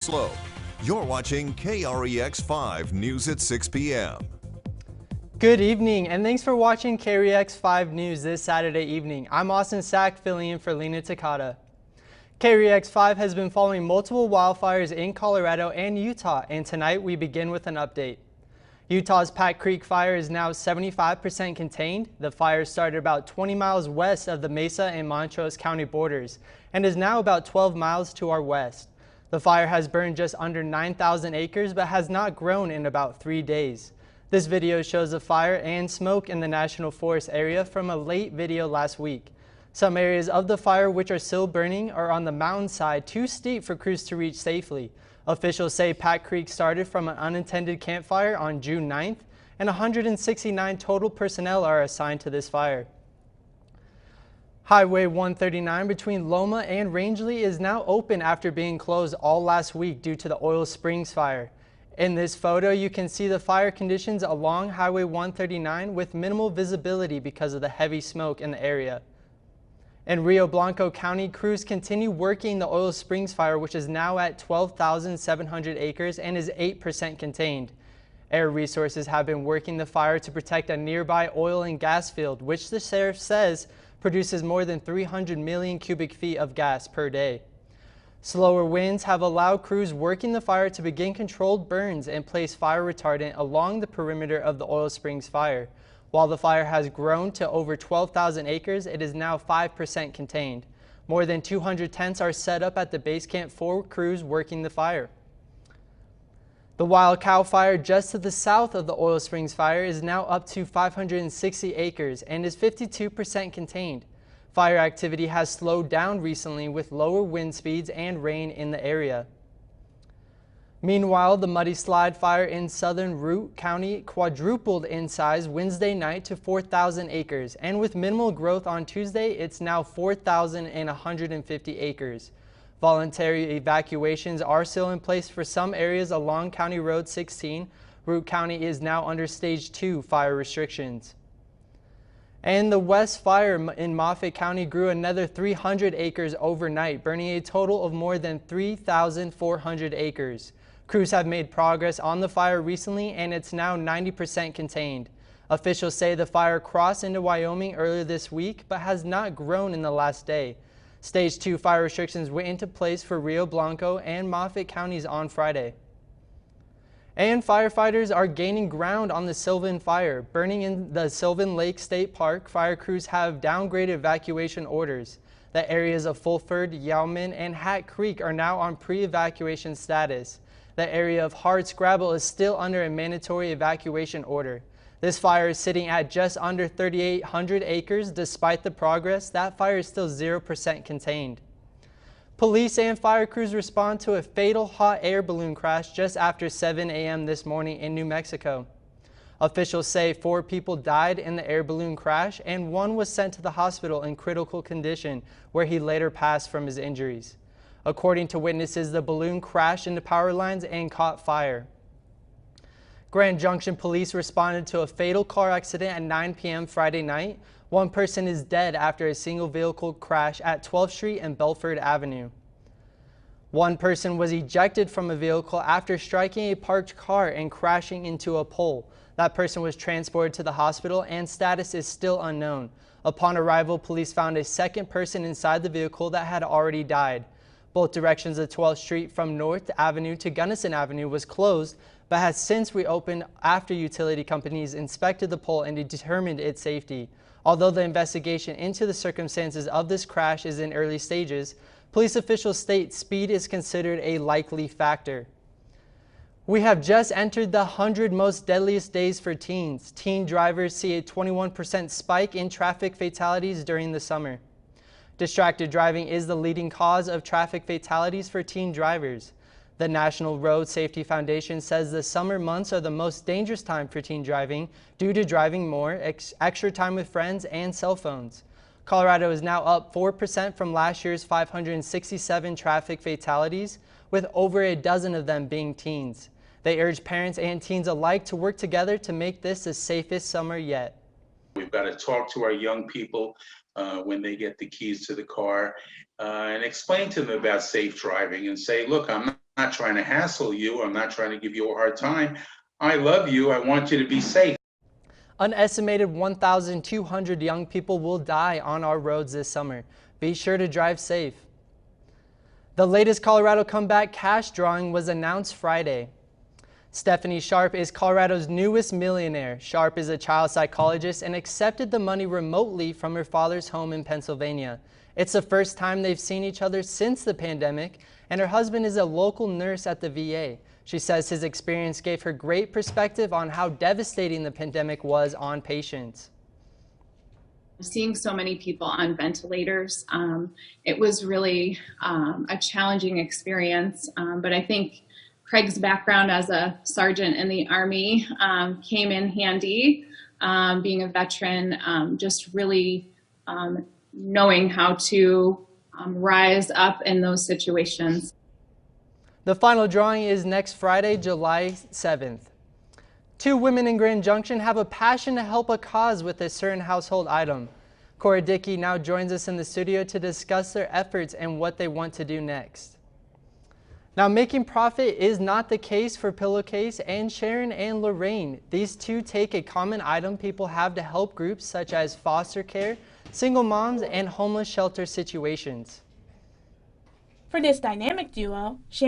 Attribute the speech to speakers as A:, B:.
A: Slow. You're watching KREX5 News at 6 p.m.
B: Good evening, and thanks for watching KREX5 News this Saturday evening. I'm Austin Sack, filling in for Lena Takata. KREX5 has been following multiple wildfires in Colorado and Utah, and tonight we begin with an update. Utah's Pack Creek fire is now 75% contained. The fire started about 20 miles west of the Mesa and Montrose County borders, and is now about 12 miles to our west. The fire has burned just under 9,000 acres, but has not grown in about 3 days. This video shows the fire and smoke in the National Forest area from a late video last week. Some areas of the fire which are still burning are on the mountainside too steep for crews to reach safely. Officials say Pack Creek started from an unintended campfire on June 9th, and 169 total personnel are assigned to this fire. Highway 139 between Loma and Rangeley is now open after being closed all last week due to the Oil Springs fire. In this photo, you can see the fire conditions along Highway 139 with minimal visibility because of the heavy smoke in the area. In Rio Blanco County, crews continue working the Oil Springs fire, which is now at 12,700 acres and is 8% contained. Air Resources have been working the fire to protect a nearby oil and gas field, which the sheriff says produces more than 300 million cubic feet of gas per day. Slower winds have allowed crews working the fire to begin controlled burns and place fire retardant along the perimeter of the Oil Springs fire. While the fire has grown to over 12,000 acres, it is now 5% contained. More than 200 tents are set up at the base camp for crews working the fire. The Wild Cow fire just to the south of the Oil Springs fire is now up to 560 acres and is 52% contained. Fire activity has slowed down recently with lower wind speeds and rain in the area. Meanwhile, the Muddy Slide fire in southern Root County quadrupled in size Wednesday night to 4,000 acres, and with minimal growth on Tuesday, it's now 4,150 acres. Voluntary evacuations are still in place for some areas along County Road 16. Root County is now under Stage 2 fire restrictions. And the West Fire in Moffat County grew another 300 acres overnight, burning a total of more than 3,400 acres. Crews have made progress on the fire recently, and it's now 90% contained. Officials say the fire crossed into Wyoming earlier this week, but has not grown in the last day. Stage 2 fire restrictions went into place for Rio Blanco and Moffat counties on Friday. And firefighters are gaining ground on the Sylvan fire. Burning in the Sylvan Lake State Park, fire crews have downgraded evacuation orders. The areas of Fulford, Yowman, and Hat Creek are now on pre-evacuation status. The area of Hardscrabble is still under a mandatory evacuation order. This fire is sitting at just under 3,800 acres. Despite the progress, that fire is still 0% contained. Police and fire crews respond to a fatal hot air balloon crash just after 7 a.m. this morning in New Mexico. Officials say 4 people died in the air balloon crash, and 1 was sent to the hospital in critical condition, where he later passed from his injuries. According to witnesses, the balloon crashed into power lines and caught fire. Grand Junction police responded to a fatal car accident at 9 p.m. Friday night. 1 person is dead after a single vehicle crash at 12th Street and Belford Avenue. 1 person was ejected from a vehicle after striking a parked car and crashing into a pole. That person was transported to the hospital, and status is still unknown. Upon arrival, police found a second person inside the vehicle that had already died. Both directions of 12th Street from North Avenue to Gunnison Avenue was closed, but has since reopened after utility companies inspected the pole and determined its safety. Although the investigation into the circumstances of this crash is in early stages, police officials state speed is considered a likely factor. We have just entered the 100 most deadliest days for teens. Teen drivers see a 21% spike in traffic fatalities during the summer. Distracted driving is the leading cause of traffic fatalities for teen drivers. The National Road Safety Foundation says the summer months are the most dangerous time for teen driving due to driving more, extra time with friends, and cell phones. Colorado is now up 4% from last year's 567 traffic fatalities, with over a dozen of them being teens. They urge parents and teens alike to work together to make this the safest summer yet.
C: We've got to talk to our young people when they get the keys to the car and explain to them about safe driving and say, look, I'm not trying to hassle you. I'm not trying to give you a hard time. I love you. I want you to be safe.
B: An estimated 1,200 young people will die on our roads this summer. Be sure to drive safe. The latest Colorado Comeback cash drawing was announced Friday. Stephanie Sharp is Colorado's newest millionaire. Sharp is a child psychologist and accepted the money remotely from her father's home in Pennsylvania. It's the first time they've seen each other since the pandemic, and her husband is a local nurse at the VA. She says his experience gave her great perspective on how devastating the pandemic was on patients.
D: Seeing so many people on ventilators, it was really a challenging experience, but I think Craig's background as a sergeant in the Army came in handy, being a veteran, just really knowing how to rise up in those situations.
B: The final drawing is next Friday, July 7th. Two women in Grand Junction have a passion to help a cause with a certain household item. Cora Dickey now joins us in the studio to discuss their efforts and what they want to do next. Now, making profit is not the case for Pillowcase and Sharon and Lorraine. These two take a common item people have to help groups such as foster care, single moms, and homeless shelter situations.
E: For this dynamic duo, Sharon